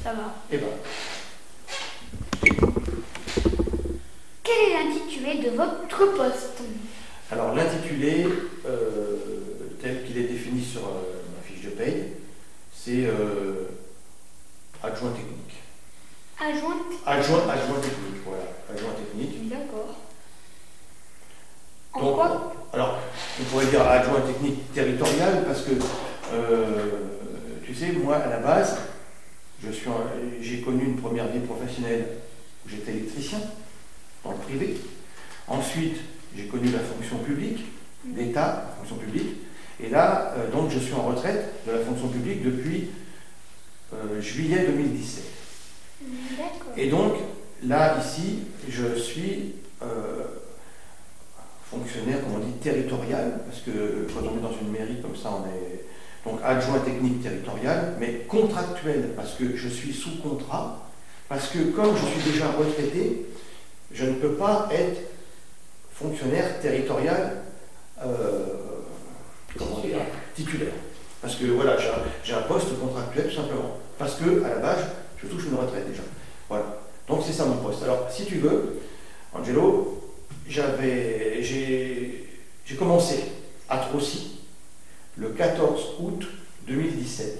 Ça va. Eh ben, Quel est l'intitulé de votre poste? alors l'intitulé, tel qu'il est défini sur ma fiche de paye, c'est adjoint technique. Adjoint technique, voilà, adjoint technique. D'accord. En Donc, quoi? alors, on pourrait dire adjoint technique territorial parce que, tu sais, moi, à la base, j'ai connu une première vie professionnelle où j'étais électricien, dans le privé. Ensuite, j'ai connu la fonction publique, l'État, la fonction publique. Et là, donc, je suis en retraite de la fonction publique depuis juillet 2017. D'accord. Et donc, là, ici, je suis fonctionnaire, comme on dit, territorial, parce que quand on est dans une mairie comme ça, on est donc adjoint technique territorial, mais contractuel, parce que je suis sous contrat, parce que comme je suis déjà retraité, je ne peux pas être fonctionnaire territorial titulaire. Parce que voilà, j'ai un poste contractuel tout simplement. Parce que à la base, je touche une retraite déjà. Voilà. Donc c'est ça mon poste. Alors si tu veux, Angelo, j'ai commencé à Trossi le 14 août 2017.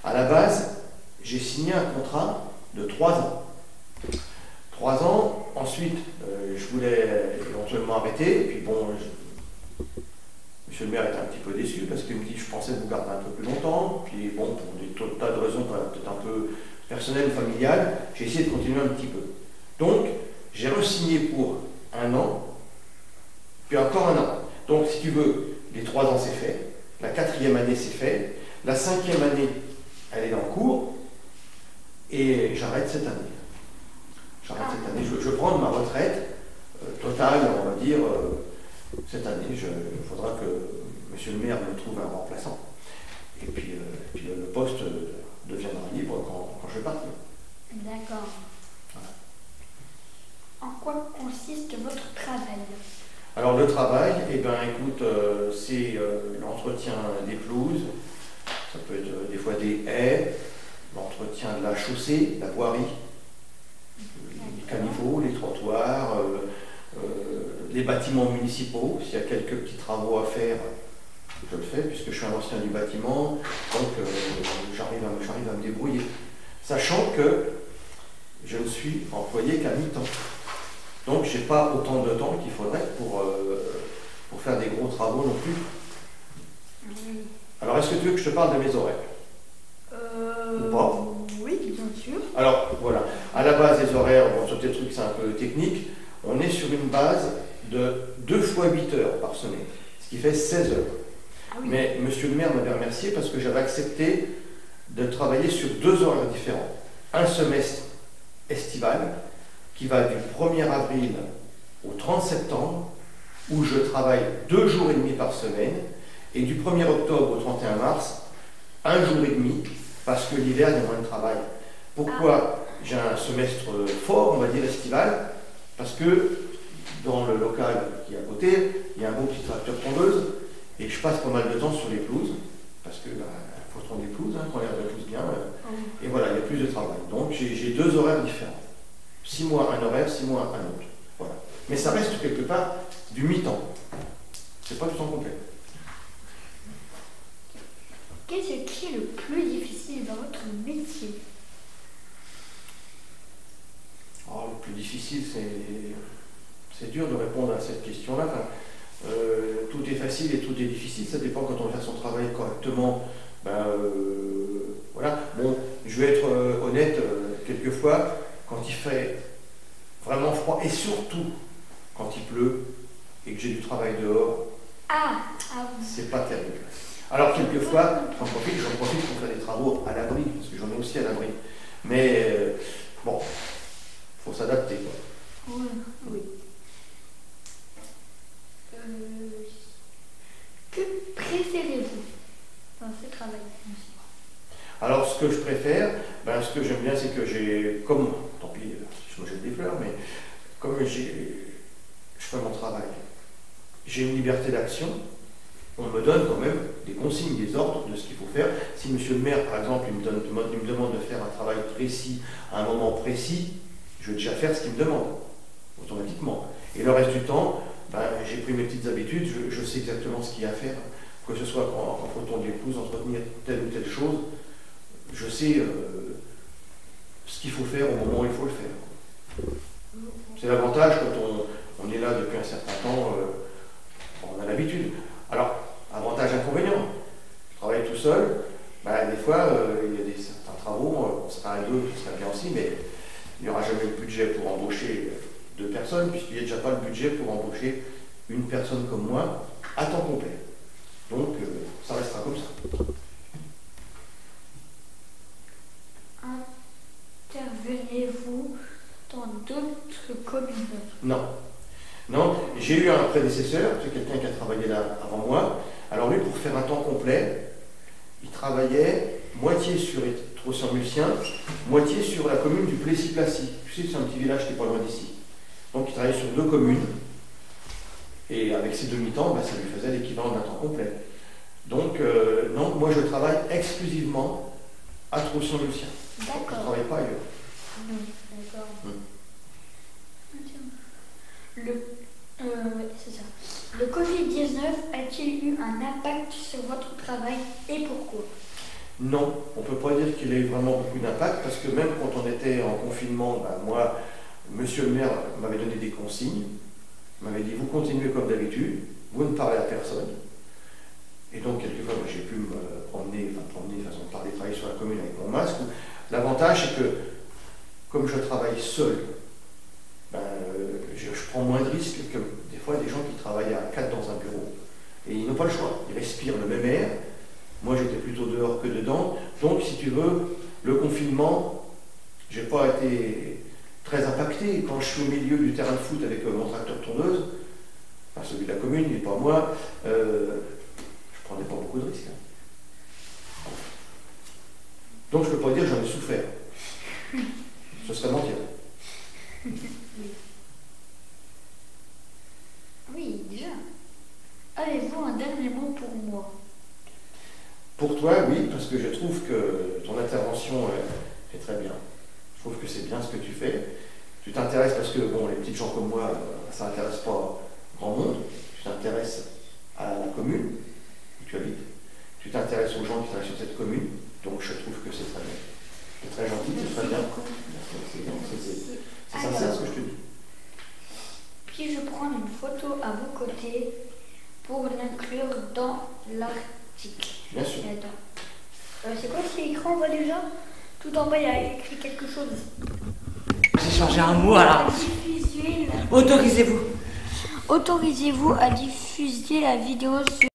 À la base, j'ai signé un contrat de 3 ans. 3 ans, ensuite, je voulais éventuellement arrêter, et puis bon, monsieur le maire était un petit peu déçu parce qu'il me dit je pensais vous garder un peu plus longtemps, puis bon, pour des tas de raisons peut-être un peu personnelles ou familiales, j'ai essayé de continuer un petit peu. Donc, j'ai re-signé pour 1 an, puis encore 1 an. Donc, si tu veux, les 3 ans c'est fait, la 4e année c'est fait, la 5e année elle est en cours, et j'arrête cette année. Je prends ma retraite totale, on va dire, cette année. Il faudra que monsieur le maire me trouve un remplaçant. Et puis, le poste deviendra libre quand je vais partir. D'accord. Voilà. En quoi consiste votre travail? Alors le travail, eh ben, écoute, c'est l'entretien des pelouses, ça peut être des fois des haies, l'entretien de la chaussée, la voirie, les caniveaux, les trottoirs, les bâtiments municipaux. S'il y a quelques petits travaux à faire, je le fais puisque je suis un ancien du bâtiment, donc j'arrive à me débrouiller. Sachant que je ne suis employé qu'à mi-temps. Donc je n'ai pas autant de temps qu'il faudrait pour faire des gros travaux non plus. Oui. Alors est-ce que tu veux que je te parle de mes horaires? Ou pas? Oui, bien sûr. Alors voilà, à la base des horaires, bon, sur tes trucs c'est un peu technique, on est sur une base de 2 fois 8 heures par semaine, ce qui fait 16 heures. Ah oui. Mais monsieur le maire m'avait remercié parce que j'avais accepté de travailler sur 2 horaires différents. Un semestre estival qui va du 1er avril au 30 septembre, où je travaille 2 jours et demi par semaine, et du 1er octobre au 31 mars, 1 jour et demi, parce que l'hiver, il y a moins de travail. Pourquoi j'ai un semestre fort, on va dire estival? Parce que dans le local qui est à côté, il y a un bon petit tracteur tondeuse, et je passe pas mal de temps sur les pelouses, parce que faut tondre les pelouses, quand l'air de pelouse bien, et voilà, il y a plus de travail. Donc j'ai 2 horaires différents. 6 mois un horaire, 6 mois un autre. Voilà. Mais ça reste quelque part du mi-temps. C'est pas du temps complet. Qu'est-ce qui est le plus difficile dans votre métier? Oh, le plus difficile, c'est dur de répondre à cette question-là. Enfin, tout est facile et tout est difficile. Ça dépend quand on fait son travail correctement. Ben, voilà. Bon, je vais être honnête, quelquefois, quand il fait vraiment froid, et surtout quand il pleut et que j'ai du travail dehors, c'est pas terrible. Alors quelquefois, j'en profite pour faire des travaux à l'abri, parce que j'en ai aussi à l'abri. Mais bon, faut s'adapter, quoi. Oui. Que préférez-vous dans ce travail? Alors ce que je préfère, ben, ce que j'aime bien, c'est que j'ai, comme, tant pis, je me jette des fleurs, mais comme je fais mon travail, j'ai une liberté d'action, on me donne quand même des consignes, des ordres de ce qu'il faut faire. Si monsieur le maire, par exemple, il me demande de faire un travail précis à un moment précis, je vais déjà faire ce qu'il me demande, automatiquement. Et le reste du temps, ben, j'ai pris mes petites habitudes, je sais exactement ce qu'il y a à faire, que ce soit en photon de l'épouse, entretenir telle ou telle chose, je sais ce qu'il faut faire au moment où il faut le faire. C'est l'avantage quand on est là depuis un certain temps, on a l'habitude. Alors, avantage, inconvénient. Je travaille tout seul, ben, des fois, il y a certains travaux, on sera à deux, ce serait bien aussi, mais il n'y aura jamais le budget pour embaucher 2 personnes, puisqu'il n'y a déjà pas le budget pour embaucher une personne comme moi à temps complet. Donc, ça restera comme ça. Intervenez-vous dans d'autres communes? Non. Non, j'ai eu un prédécesseur, c'est quelqu'un qui a travaillé là avant moi. Alors lui, pour faire un temps complet, il travaillait moitié sur Étros-Saint-Lucien, moitié sur la commune du Plessis-Placy. Tu sais, c'est un petit village qui n'est pas loin d'ici. Donc il travaillait sur 2 communes. Et avec ces demi-temps, ben, ça lui faisait l'équivalent d'un temps complet. Donc, non, moi je travaille exclusivement à Étros-Saint-Lucien. D'accord. Je ne travaille pas ailleurs. Non, d'accord. C'est ça. Le Covid-19 a-t-il eu un impact sur votre travail et pourquoi? Non, on ne peut pas dire qu'il a eu vraiment beaucoup d'impact parce que même quand on était en confinement, ben moi, monsieur le maire m'avait donné des consignes, m'avait dit vous continuez comme d'habitude, vous ne parlez à personne. Et donc quelquefois j'ai pu me promener, façon de parler, travailler sur la commune avec mon masque. L'avantage c'est que comme je travaille seul, ben, je prends moins de risques que des fois des gens qui travaillent à 4 dans un bureau. Et ils n'ont pas le choix, ils respirent le même air. Moi j'étais plutôt dehors que dedans. Donc si tu veux, le confinement, j'ai pas été très impacté. Quand je suis au milieu du terrain de foot avec mon tracteur tondeuse, enfin celui de la commune, mais pas moi, je prenais pas beaucoup de risques. Donc je peux pas dire que j'en ai souffert. Ce serait mentir. Oui, déjà. Avez-vous un dernier mot pour moi? Pour toi, oui, parce que je trouve que ton intervention est très bien. Je trouve que c'est bien ce que tu fais. Tu t'intéresses parce que, bon, les petits gens comme moi, ça n'intéresse pas grand monde. Tu t'intéresses à la commune où tu habites. Tu t'intéresses aux gens qui travaillent sur cette commune. Donc je trouve que c'est très bien. C'est très gentil, c'est très bien. C'est sincère ce que je te dis. Puis-je prendre une photo à vos côtés pour l'inclure dans l'article? Bien sûr. C'est quoi cet écran, on voit déjà? Tout en bas, il y a écrit quelque chose. J'ai changé un mot alors. Autorisez-vous. Autorisez-vous à diffuser la vidéo sur